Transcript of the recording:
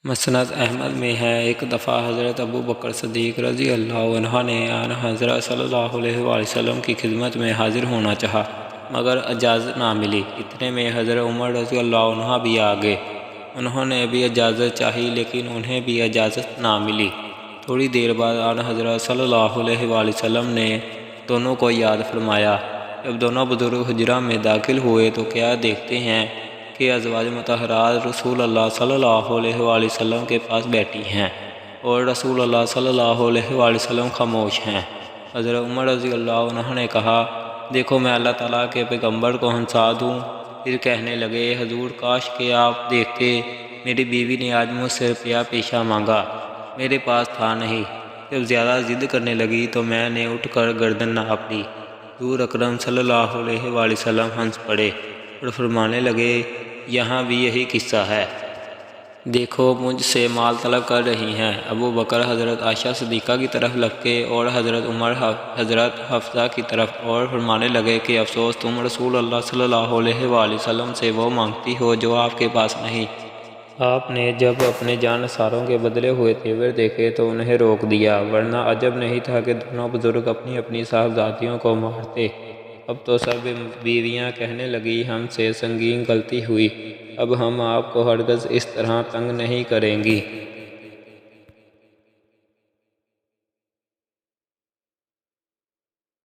مسند احمد میں ہے، ایک دفعہ حضرت ابو بکر صدیق رضی اللہ عنہ نے آن حضرت صلی اللہ علیہ وآلہ وسلم کی خدمت میں حاضر ہونا چاہا مگر اجازت نہ ملی۔ اتنے میں حضرت عمر رضی اللہ عنہ بھی آ گئے۔ انہوں نے بھی اجازت چاہی لیکن انہیں بھی اجازت نہ ملی۔ تھوڑی دیر بعد آن حضرت صلی اللہ علیہ وآلہ وسلم نے دونوں کو یاد فرمایا۔ جب دونوں بزرگ حجرہ میں داخل ہوئے تو کیا دیکھتے ہیں کہ ازواج مطہرات رسول اللہ صلی اللہ علیہ وآلہ وسلم کے پاس بیٹھی ہیں اور رسول اللہ صلی اللہ علیہ وآلہ وسلم خاموش ہیں۔ حضرت عمر رضی اللہ عنہ نے کہا، دیکھو میں اللہ تعالیٰ کے پیغمبر کو ہنسا دوں۔ پھر کہنے لگے، حضور کاش کہ آپ دیکھتے، میری بیوی نے آج مجھ سے روپیہ پیشہ مانگا، میرے پاس تھا نہیں۔ جب زیادہ ضد کرنے لگی تو میں نے اٹھ کر گردن ناپ لی۔ حضور اکرم صلی اللہ علیہ وآلہ وسلم ہنس پڑے اور فرمانے لگے، یہاں بھی یہی قصہ ہے، دیکھو مجھ سے مال طلب کر رہی ہیں۔ ابو بکر حضرت عائشہ صدیقہ کی طرف لپکے اور حضرت عمر حضرت حفصہ کی طرف اور فرمانے لگے کہ افسوس تم رسول اللہ صلی اللہ علیہ وآلہ وسلم سے وہ مانگتی ہو جو آپ کے پاس نہیں۔ آپ نے جب اپنے جانثاروں کے بدلے ہوئے تیور دیکھے تو انہیں روک دیا، ورنہ عجب نہیں تھا کہ دونوں بزرگ اپنی اپنی صاحبزادیوں کو مارتے۔ اب تو سب بیویاں کہنے لگی، ہم سے سنگین غلطی ہوئی، اب ہم آپ کو ہرگز اس طرح تنگ نہیں کریں گی۔